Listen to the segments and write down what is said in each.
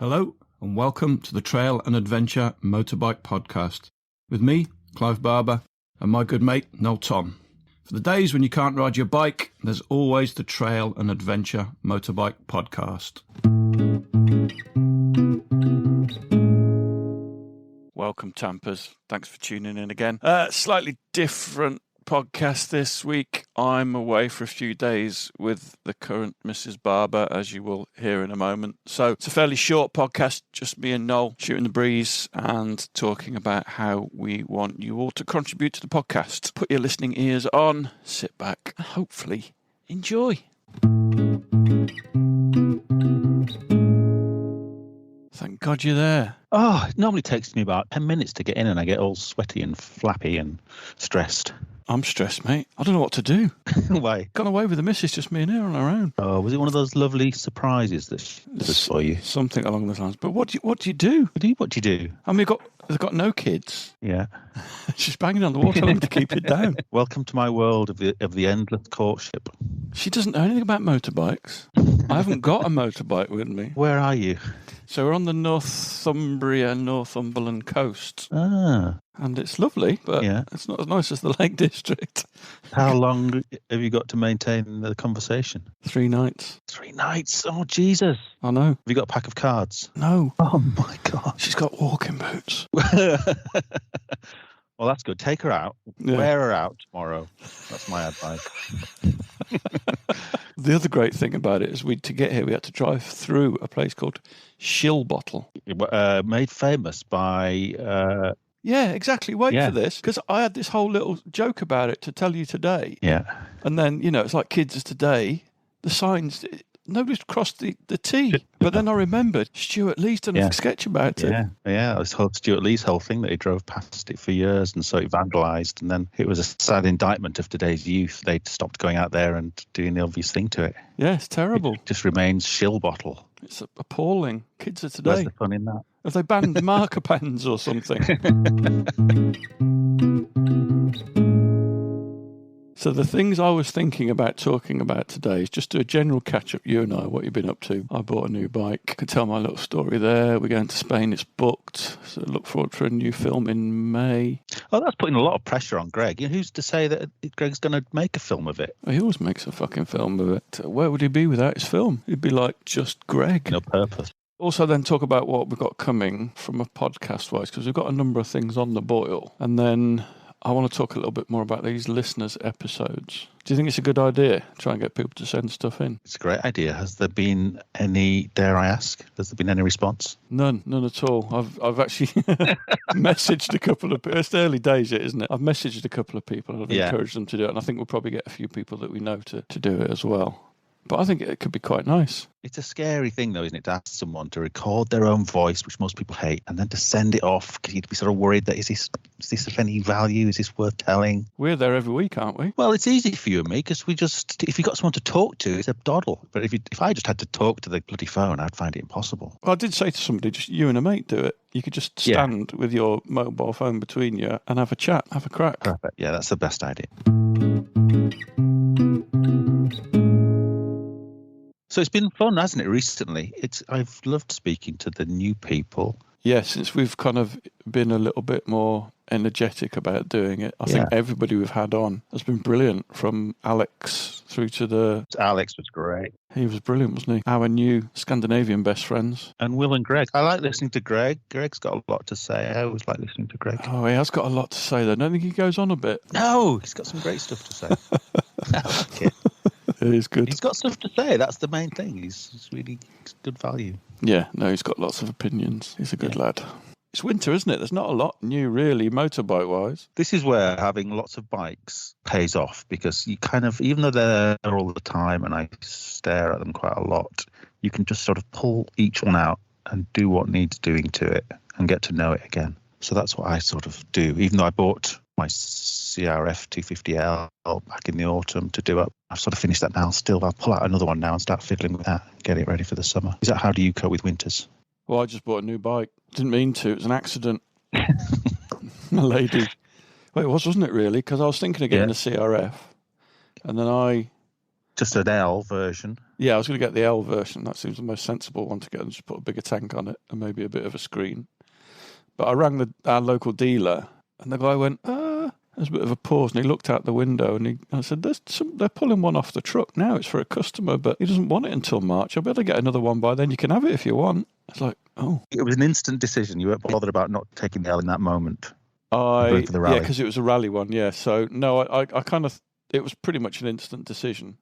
Hello and welcome to the Trail and Adventure Motorbike Podcast with me, Clive Barber, and my good mate, Noel Tom. For the days when you can't ride your bike, there's always the Trail and Adventure Motorbike Podcast. Welcome, Tampers. Thanks for tuning in again. Slightly different podcast this week. I'm away for a few days with the current Mrs. Barber, as you will hear in a moment. So it's a fairly short podcast, just me and Noel shooting the breeze and talking about how we want you all to contribute to the podcast. Put your listening ears on, sit back, and hopefully enjoy. Thank God you're there. Oh, it normally takes me about 10 minutes to get in and I get all sweaty and flappy and stressed. I'm stressed, mate. I don't know what to do. Why? Gone away with the missus, just me and her on our own. Oh, was it one of those lovely surprises that she did for you? Something along those lines. But what do you do? What do you do? I mean, they've got no kids. Yeah. She's banging on the wall telling me to keep it down. Welcome to my world of the endless courtship. She doesn't know anything about motorbikes. I haven't got a motorbike with me. Where are you? So we're on the Northumberland coast. Ah. And it's lovely, but It's not as nice as the Lake District. How long have you got to maintain the conversation? 3 nights. 3 nights? Oh, Jesus. I know. Have you got a pack of cards? No. Oh, my God. She's got walking boots. Well, that's good. Take her out. Yeah. Wear her out tomorrow. That's my advice. The other great thing about it is to get here, we had to drive through a place called Shillbottle. Made famous by... Yeah, exactly. Wait for this, because I had this whole little joke about it to tell you today. Yeah. And then, it's like kids as today, the signs... Nobody's crossed the T. But then I remembered Stuart Lee's done a sketch about it. Yeah. It was Stuart Lee's whole thing that he drove past it for years and so it vandalised. And then it was a sad indictment of today's youth. They'd stopped going out there and doing the obvious thing to it. Yeah, it's terrible. It just remains Shillbottle. It's appalling. Kids of today. Where's the fun in that? Have they banned marker pens or something? So the things I was thinking about talking about today is just do a general catch-up, you and I, what you've been up to. I bought a new bike. I could tell my little story there. We're going to Spain. It's booked. So look forward for a new film in May. Oh, that's putting a lot of pressure on Greg. Who's to say that Greg's going to make a film of it? Well, he always makes a fucking film of it. Where would he be without his film? He'd be like just Greg. No purpose. Also then talk about what we've got coming from a podcast-wise, because we've got a number of things on the boil. And then... I want to talk a little bit more about these listeners' episodes. Do you think it's a good idea? Try and get people to send stuff in. It's a great idea. Has there been any, dare I ask, has there been any response? None at all. I've actually messaged a couple of people. It's early days yet, isn't it? I've messaged a couple of people and I've encouraged them to do it. And I think we'll probably get a few people that we know to do it as well. But I think it could be quite nice. It's a scary thing, though, isn't it, to ask someone to record their own voice, which most people hate, and then to send it off because you'd be sort of worried that is this of any value? Is this worth telling? We're there every week, aren't we? Well, it's easy for you and me because if you've got someone to talk to, it's a doddle. But if I just had to talk to the bloody phone, I'd find it impossible. Well, I did say to somebody, just you and a mate do it. You could just stand with your mobile phone between you and have a chat, have a crack. Perfect. Yeah, that's the best idea. So it's been fun, hasn't it, recently? I've loved speaking to the new people. Yeah, since we've kind of been a little bit more energetic about doing it. I think everybody we've had on has been brilliant, from Alex through to Alex was great. He was brilliant, wasn't he? Our new Scandinavian best friends. And Will and Greg. I like listening to Greg. Greg's got a lot to say. I always like listening to Greg. Oh, he has got a lot to say, though. Don't think he goes on a bit? No, he's got some great stuff to say. I like it. It is good. He's got stuff to say. That's the main thing. He's really good value. Yeah, no, he's got lots of opinions. He's a good lad. It's winter, isn't it? There's not a lot new, really, motorbike-wise. This is where having lots of bikes pays off, because you kind of, even though they're there all the time and I stare at them quite a lot, you can just sort of pull each one out and do what needs doing to it and get to know it again. So that's what I sort of do. Even though I bought my CRF 250L back in the autumn to do up, I've sort of finished that now. Still, I'll pull out another one now and start fiddling with that and get it ready for the summer. Is that how do you cope with winters? Well, I just bought a new bike. Didn't mean to. It was an accident. My lady. Well, it was, wasn't it, really? Because I was thinking of getting a CRF. And then I Just an L version. Yeah, I was going to get the L version. That seems the most sensible one to get, and just put a bigger tank on it and maybe a bit of a screen. But I rang our local dealer, and the guy went, there's a bit of a pause, and he looked out the window, and I said, they're pulling one off the truck now. It's for a customer, but he doesn't want it until March. I'll be able to get another one by then. You can have it if you want. It's like, oh. It was an instant decision. You weren't bothered about not taking the L in that moment. Yeah, For the rally. because it was a rally one, yeah. So, no, I kind of, it was pretty much an instant decision.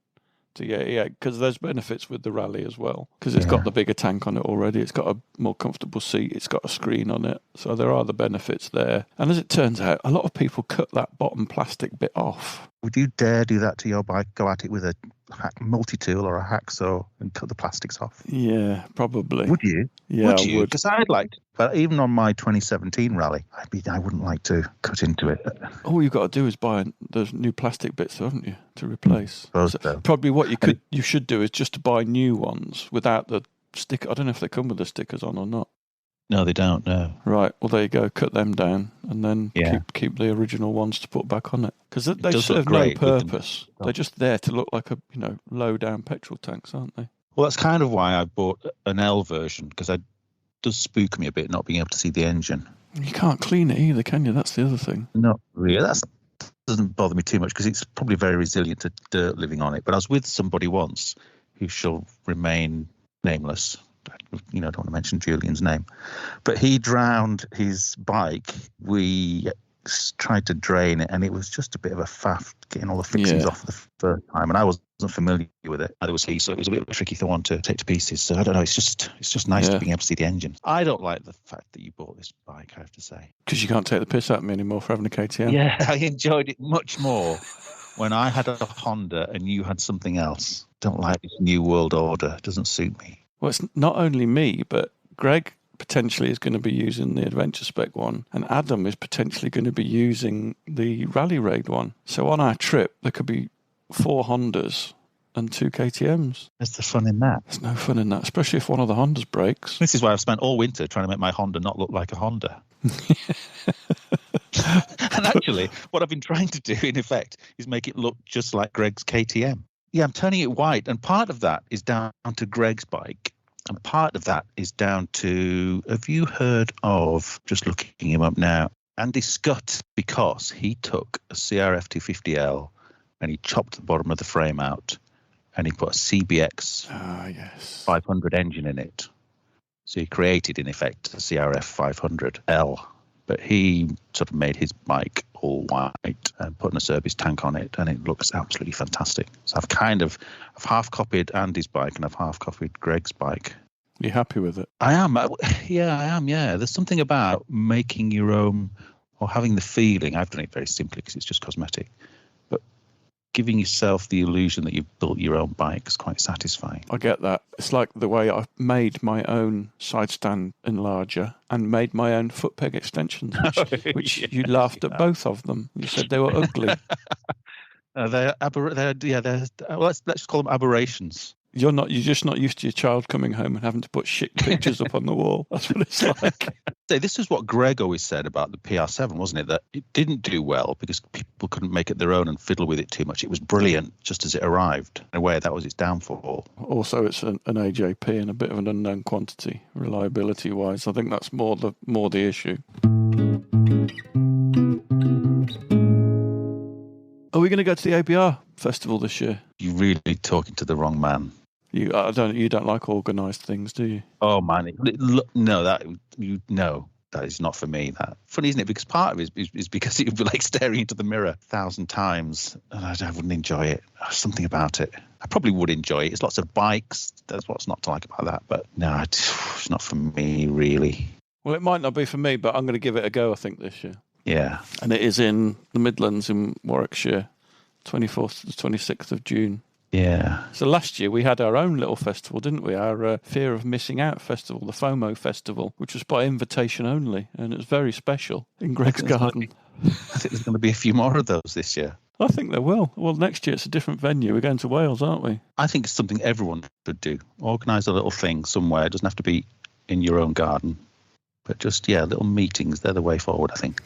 Because there's benefits with the rally as well. Because it's got the bigger tank on it already. It's got a more comfortable seat. It's got a screen on it. So there are the benefits there. And as it turns out, a lot of people cut that bottom plastic bit off. Would you dare do that to your bike? Go at it with a multi-tool or a hacksaw and cut the plastics off? Yeah, probably. Would you? Yeah, would I you? would. Because I'd like to. But even on my 2017 rally, I wouldn't like to cut into it. All you've got to do is buy those new plastic bits, haven't you, to replace? So. Probably what you should do is just to buy new ones without the sticker. I don't know if they come with the stickers on or not. No, they don't. No. Right. Well, there you go. Cut them down, and then keep the original ones to put back on it, because they serve no purpose. They're just there to look like a low down petrol tanks, aren't they? Well, that's kind of why I bought an L version, because it does spook me a bit not being able to see the engine. You can't clean it either, can you? That's the other thing. Not really. That doesn't bother me too much because it's probably very resilient to dirt living on it. But I was with somebody once who shall remain nameless. Don't want to mention Julian's name, but he drowned his bike. We tried to drain it, and it was just a bit of a faff getting all the fixings off the first time, and I wasn't familiar with it. Neither was he, so it was a bit of a tricky one to take to pieces. So I don't know. It's just nice to being able to see the engine. I don't like the fact that you bought this bike, I have to say, because you can't take the piss out of me anymore for having a KTM. Yeah, I enjoyed it much more when I had a Honda and you had something else. Don't like this new world order. It doesn't suit me. Well, it's not only me, but Greg potentially is going to be using the Adventure Spec one, and Adam is potentially going to be using the Rally Raid one. So on our trip, there could be 4 Hondas and 2 KTMs. That's the fun in that. There's no fun in that, especially if one of the Hondas breaks. This is why I've spent all winter trying to make my Honda not look like a Honda. And actually, what I've been trying to do, in effect, is make it look just like Greg's KTM. Yeah, I'm turning it white, and part of that is down to Greg's bike, and part of that is down to, have you heard of, just looking him up now, Andy Scott, because he took a CRF 250L and he chopped the bottom of the frame out and he put a CBX 500 engine in it. So he created, in effect, a CRF 500L. But he sort of made his bike all white and put a service tank on it, and it looks absolutely fantastic. So I've half copied Andy's bike and I've half copied Greg's bike. You happy with it? I am. Yeah, I am. Yeah, there's something about making your own, or having the feeling. I've done it very simply because it's just cosmetic, but giving yourself the illusion that you've built your own bike is quite satisfying. I get that. It's like the way I made my own side stand enlarger and made my own foot peg extensions, which you laughed at both of them. You said they were ugly. Let's call them aberrations. You're just not used to your child coming home and having to put shit pictures up on the wall. That's what it's like. This is what Greg always said about the PR7, wasn't it? That it didn't do well because people couldn't make it their own and fiddle with it too much. It was brilliant just as it arrived. In a way, that was its downfall. Also, it's an AJP and a bit of an unknown quantity, reliability-wise. I think that's more the issue. Are we going to go to the ABR festival this year? You're really talking to the wrong man. You don't like organised things, do you? Oh man, no, that is not for me. That funny, isn't it? Because part of it is because it would be like staring into the mirror 1,000 times, and I wouldn't enjoy it. There's something about it. I probably would enjoy it. It's lots of bikes. There's what's not to like about that. But no, it's not for me really. Well, it might not be for me, but I'm going to give it a go. I think this year. Yeah, and it is in the Midlands in Warwickshire, 24th to the 26th of June. Yeah. So last year we had our own little festival, didn't we? Our Fear of Missing Out festival, the FOMO festival, which was by invitation only, and it was very special in Greg's garden. I think there's going to be a few more of those this year. I think there will. Well, next year it's a different venue. We're going to Wales, aren't we? I think it's something everyone should do. Organise a little thing somewhere. It doesn't have to be in your own garden, but just, little meetings. They're the way forward, I think.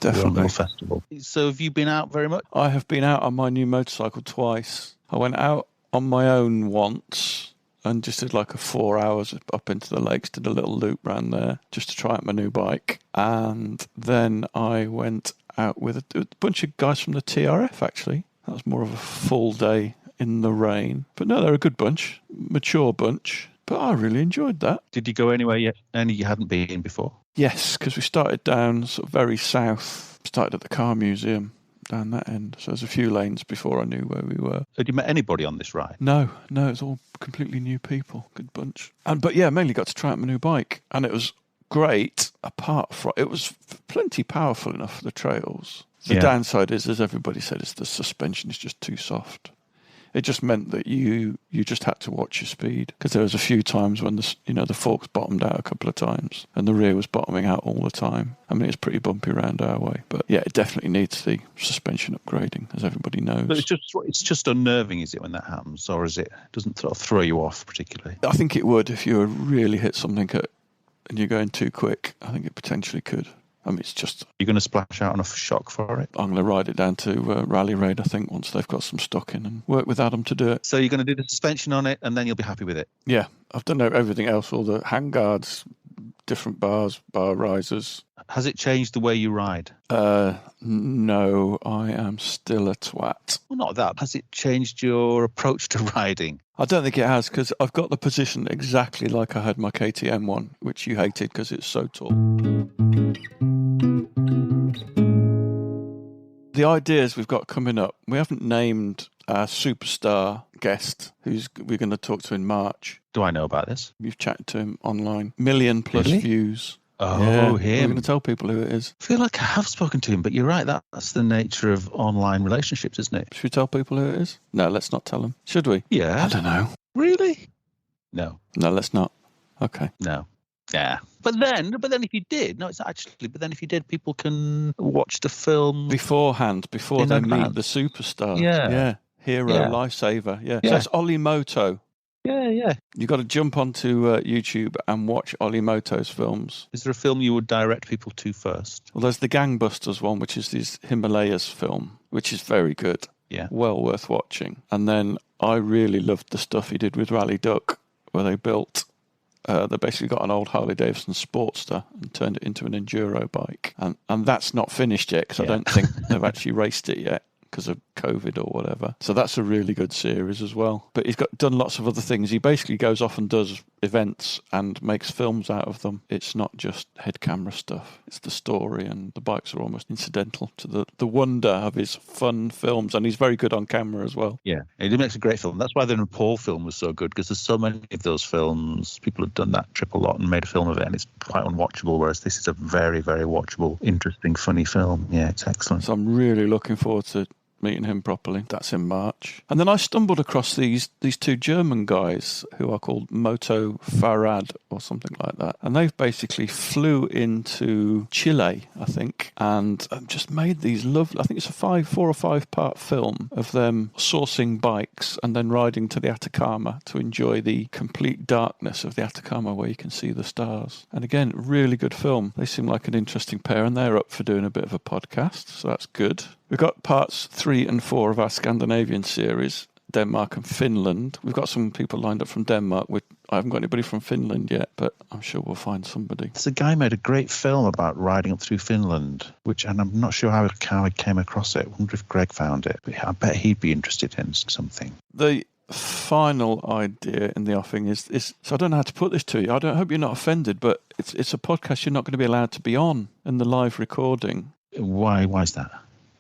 Definitely. Little festival. So have you been out very much? I have been out on my new motorcycle twice. I went out on my own once and just did like a 4 hours up into the lakes, did a little loop round there just to try out my new bike. And then I went out with a bunch of guys from the TRF, actually. That was more of a full day in the rain. But no, they're a good bunch, mature bunch. But I really enjoyed that. Did you go anywhere yet? Any you hadn't been before? Yes, because we started down sort of very south, started at the car museum down that end. So there's a few lanes before I knew where we were. Had you met anybody on this ride? No, it's all completely new people. Good bunch. But yeah, mainly got to try out my new bike. And it was great, apart from, it was plenty powerful enough for the trails. The downside is, as everybody said, is the suspension is just too soft. It just meant that you just had to watch your speed, because there was a few times when the forks bottomed out a couple of times and the rear was bottoming out all the time. I mean, it's pretty bumpy around our way, but yeah, it definitely needs the suspension upgrading, as everybody knows. But it's just unnerving, is it, when that happens, or doesn't sort of throw you off particularly? I think it would if you really hit something and you're going too quick. I think it potentially could. I mean, it's just... You're going to splash out on a shock for it? I'm going to ride it down to Rally Raid, I think, once they've got some stock in, and work with Adam to do it. So you're going to do the suspension on it, and then you'll be happy with it? Yeah. I've done everything else, all the handguards, different bars, bar risers. Has it changed the way you ride? No, I am still a twat. Well, not that. Has it changed your approach to riding? I don't think it has, because I've got the position exactly like I had my KTM one, which you hated because it's so tall. The ideas we've got coming up, we haven't named our superstar guest we're going to talk to in March. Do I know about this? You've chatted to him online. 1 million plus Really? Views. Oh, yeah, him. We're going to tell people who it is. I feel like I have spoken to him, but you're right. That's the nature of online relationships, isn't it? Should we tell people who it is? No, let's not tell them. Should we? Yeah. I don't know. Really? No. No, let's not. Okay. No. Yeah. But then if you did, no, it's actually, but then if you did, people can watch the film beforehand, before they meet the superstar. Yeah. Hero, lifesaver. Yeah. So it's Ollie Moto. Yeah. You've got to jump onto YouTube and watch Ollie Moto's films. Is there a film you would direct people to first? Well, there's the Gangbusters one, which is this Himalayas film, which is very good. Yeah. Well worth watching. And then I really loved the stuff he did with Rally Duck, where they built... they basically got an old Harley Davidson Sportster and turned it into an enduro bike. And that's not finished yet, because I don't think they've actually raced it yet because of COVID or whatever. So that's a really good series as well. But he's done lots of other things. He basically goes off and does events and makes films out of them. It's not just head camera stuff. It's the story, and the bikes are almost incidental to the wonder of his fun films. And he's very good on camera as well. Yeah, he makes a great film. That's why the Nepal film was so good, because there's so many of those films. People have done that trip a lot and made a film of it, and it's quite unwatchable, whereas this is a very, very watchable, interesting, funny film. Yeah, it's excellent. So I'm really looking forward to meeting him properly. That's in March. And then I stumbled across these two German guys who are called Moto Farad or something like that. And they've basically flew into Chile, I think, and just made these lovely, I think it's a 4 or 5 part film of them sourcing bikes and then riding to the Atacama to enjoy the complete darkness of the Atacama where you can see the stars. And again, really good film. They seem like an interesting pair, and they're up for doing a bit of a podcast, so that's good. We've got parts 3 and 4 of our Scandinavian series, Denmark and Finland. We've got some people lined up from Denmark. I haven't got anybody from Finland yet, but I'm sure we'll find somebody. There's a guy made a great film about riding up through Finland, and I'm not sure how I came across it. I wonder if Greg found it. I bet he'd be interested in something. The final idea in the offing is so I don't know how to put this to you. I hope you're not offended, but it's a podcast you're not going to be allowed to be on in the live recording. Why is that?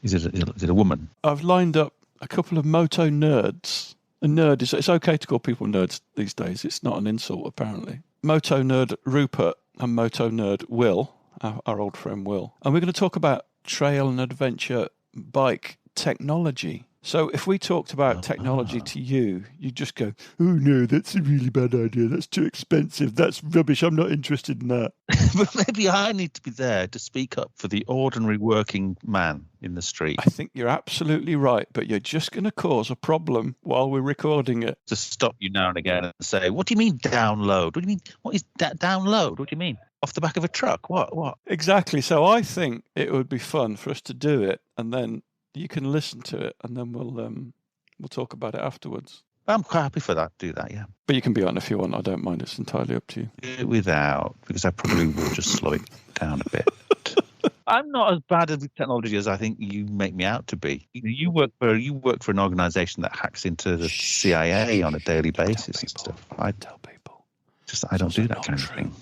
Is it a woman? I've lined up a couple of moto nerds. A nerd it's okay to call people nerds these days. It's not an insult, apparently. Moto nerd Rupert and moto nerd Will, our old friend Will. And we're going to talk about trail and adventure bike technology. So if we talked about technology to you, you'd just go, oh no, that's a really bad idea. That's too expensive. That's rubbish. I'm not interested in that. But maybe I need to be there to speak up for the ordinary working man in the street. I think you're absolutely right, but you're just going to cause a problem while we're recording it. To stop you now and again and say, what do you mean download? What do you mean? What is that download? What do you mean? Off the back of a truck? What? Exactly. So I think it would be fun for us to do it, and then you can listen to it, and then we'll talk about it afterwards. I'm quite happy for that. Do that, yeah. But you can be on if you want. I don't mind. It's entirely up to you. Do it without, because I probably will just slow it down a bit. I'm not as bad at technology as I think you make me out to be. You work for an organisation that hacks into the CIA on a daily basis and stuff. I tell people. I don't do that kind of thing.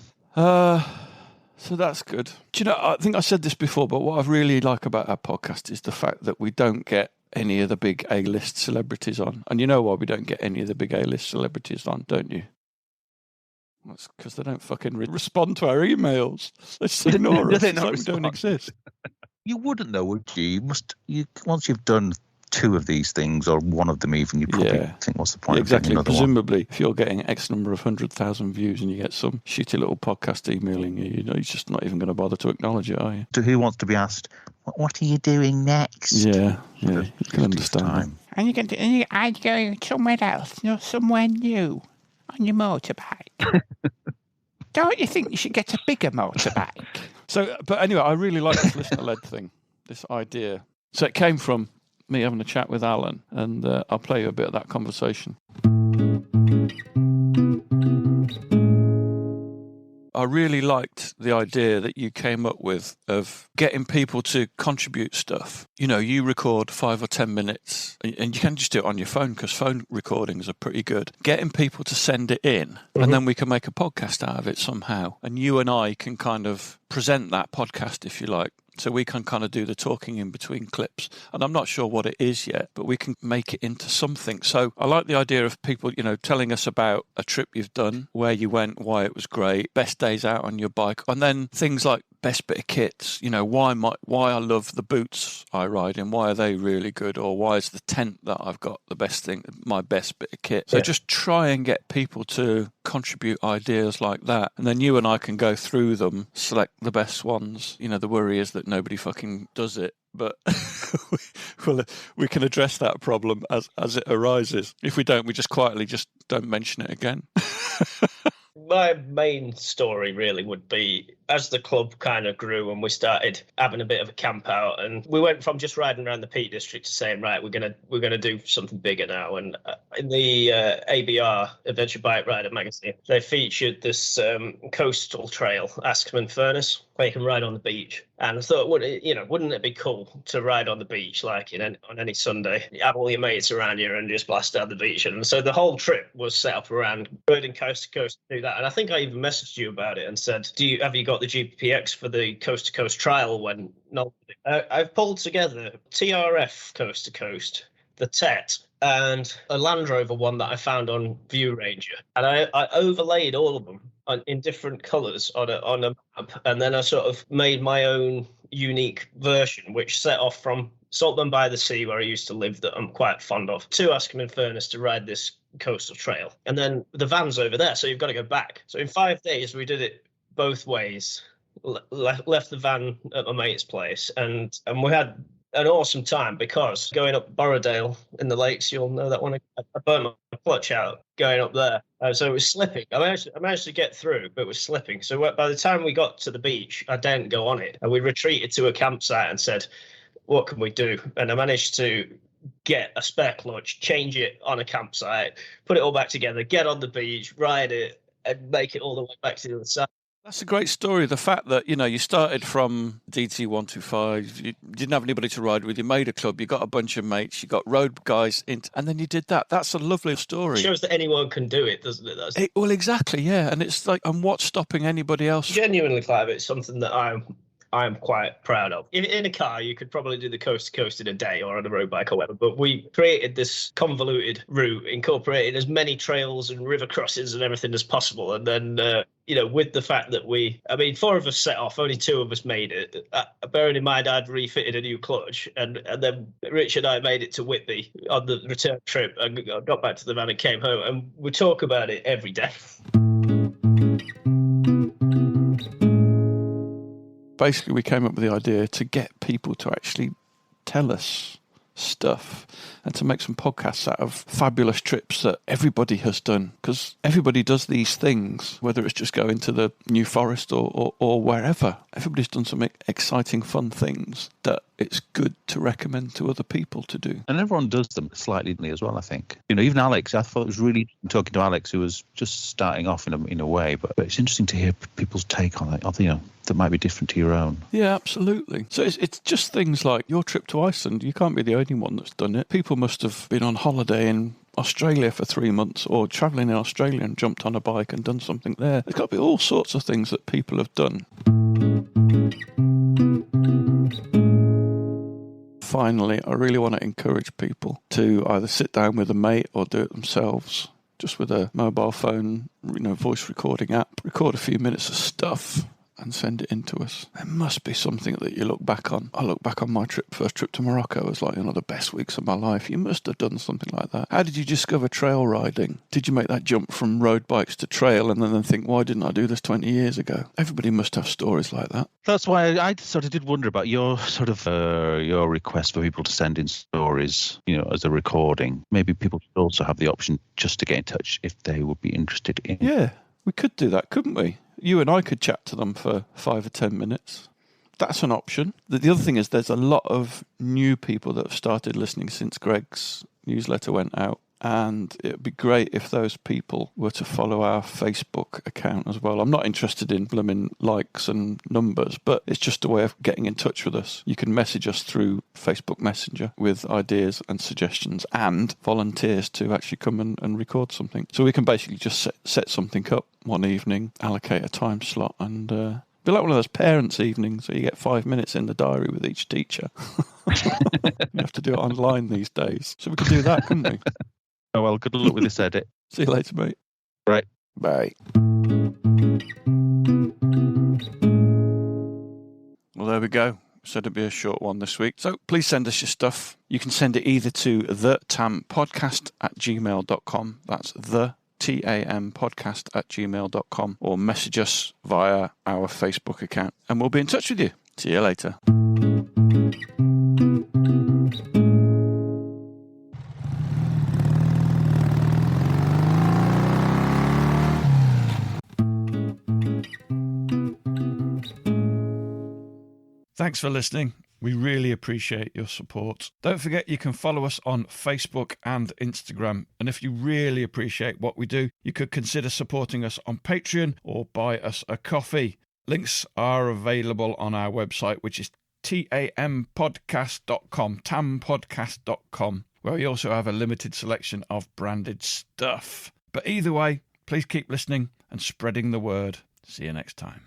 So that's good. Do you know, I think I said this before, but what I really like about our podcast is the fact that we don't get any of the big A-list celebrities on. And you know why we don't get any of the big A-list celebrities on, don't you? That's because they don't fucking respond to our emails. They just ignore us. It's like we don't exist. You wouldn't know, would you? Once you've done 2 of these things, or one of them even, you probably think, what's the point of doing another Presumably, one? if you're getting X number of 100,000 views and you get some shitty little podcast emailing you, you're just not even going to bother to acknowledge it, are you? Who wants to be asked, what are you doing next? Yeah, you can understand. Are you going somewhere else, somewhere new on your motorbike? Don't you think you should get a bigger motorbike? So, but anyway, I really like this listener-led thing, this idea. So it came from me having a chat with Alan, and I'll play you a bit of that conversation. I really liked the idea that you came up with of getting people to contribute stuff. You know, you record 5 or 10 minutes, and you can just do it on your phone because phone recordings are pretty good. Getting people to send it in, and then we can make a podcast out of it somehow. And you and I can kind of present that podcast, if you like. So we can kind of do the talking in between clips. And I'm not sure what it is yet, but we can make it into something. So I like the idea of people, telling us about a trip you've done, where you went, why it was great, best days out on your bike, and then things like best bit of kits, why I love the boots I ride in, why are they really good, or why is the tent that I've got the best thing, my best bit of kit. So just try and get people to contribute ideas like that, and then you and I can go through them, select the best ones. The worry is that nobody fucking does it, but we can address that problem as it arises. If we don't, we just quietly just don't mention it again. My main story really would be, as the club kind of grew and we started having a bit of a camp out, and we went from just riding around the Peak District to saying, right, we're gonna do something bigger now. And in the ABR Adventure Bike Rider magazine, they featured this coastal trail, Askerman Furnace, where you can ride on the beach. And I thought, wouldn't it be cool to ride on the beach on any Sunday? You have all your mates around you and just blast down the beach. And so the whole trip was set up around riding coast to coast to do that. And I think I even messaged you about it and said, have you got the GPX for the coast to coast trial? When no, I've pulled together TRF coast to coast, the TET, and a Land Rover one that I found on View Ranger, and I overlaid all of them in different colours on a map, and then I sort of made my own unique version, which set off from Saltburn by the Sea, where I used to live, that I'm quite fond of, to Askerman Furnace to ride this coastal trail, and then the van's over there, so you've got to go back. So in 5 days we did it both ways. Left the van at my mate's place, and we had an awesome time, because going up Borrowdale in the lakes, you'll know that one, I burnt my clutch out going up there. So it was slipping. I managed to get through, but it was slipping. So by the time we got to the beach, I didn't go on it. And we retreated to a campsite and said, what can we do? And I managed to get a spare clutch, change it on a campsite, put it all back together, get on the beach, ride it, and make it all the way back to the other side. That's a great story. The fact that, you started from DT125, you didn't have anybody to ride with, you made a club, you got a bunch of mates, you got road guys in, and then you did that. That's a lovely story. It shows that anyone can do it, doesn't it? Well, exactly, yeah. And it's like, and what's stopping anybody else? Genuinely, Clive, it's something that I'm quite proud of. In a car, you could probably do the coast to coast in a day, or on a road bike or whatever, but we created this convoluted route, incorporating as many trails and river crossings and everything as possible. And then, with the fact that 4 of us set off, only 2 of us made it. Bearing in mind, I'd refitted a new clutch, and then Rich and I made it to Whitby on the return trip, and got back to the van and came home, and we talk about it every day. Basically, we came up with the idea to get people to actually tell us stuff and to make some podcasts out of fabulous trips that everybody has done, because everybody does these things, whether it's just going to the New Forest or wherever. Everybody's done some exciting, fun things that it's good to recommend to other people to do. And everyone does them slightly differently as well, I think. Even Alex, I thought it was really interesting talking to Alex, who was just starting off in a way, but it's interesting to hear people's take on it, that might be different to your own. Yeah, absolutely. So it's just things like your trip to Iceland. You can't be the only one that's done it. People must have been on holiday in Australia for 3 months, or travelling in Australia and jumped on a bike and done something there. There's got to be all sorts of things that people have done. Finally, I really want to encourage people to either sit down with a mate or do it themselves, just with a mobile phone, voice recording app, record a few minutes of stuff and send it in to us. There must be something that you look back on. I look back on my first trip to Morocco as like the best weeks of my life. You must have done something like that. How did you discover trail riding? Did you make that jump from road bikes to trail and then think, why didn't I do this 20 years ago? Everybody must have stories like that. That's why I sort of did wonder about your your request for people to send in stories, as a recording. Maybe people should also have the option just to get in touch if they would be interested in. Yeah, we could do that, couldn't we? You and I could chat to them for 5 or 10 minutes. That's an option. The other thing is there's a lot of new people that have started listening since Greg's newsletter went out. And it would be great if those people were to follow our Facebook account as well. I'm not interested in blooming likes and numbers, but it's just a way of getting in touch with us. You can message us through Facebook Messenger with ideas and suggestions and volunteers to actually come and record something. So we can basically just set something up one evening, allocate a time slot, and be like one of those parents' evenings where you get 5 minutes in the diary with each teacher. You have to do it online these days. So we could do that, couldn't we? Oh, well, good luck with this edit. See you later, mate. Right. Bye. Well, there we go. Said it'd be a short one this week. So please send us your stuff. You can send it either to thetampodcast@gmail.com. That's the TAM podcast@gmail.com, or message us via our Facebook account and we'll be in touch with you. See you later. Thanks for listening. We really appreciate your support. Don't forget you can follow us on Facebook and Instagram. And if you really appreciate what we do, you could consider supporting us on Patreon or buy us a coffee. Links are available on our website, which is tampodcast.com, tampodcast.com, where we also have a limited selection of branded stuff. But either way, please keep listening and spreading the word. See you next time.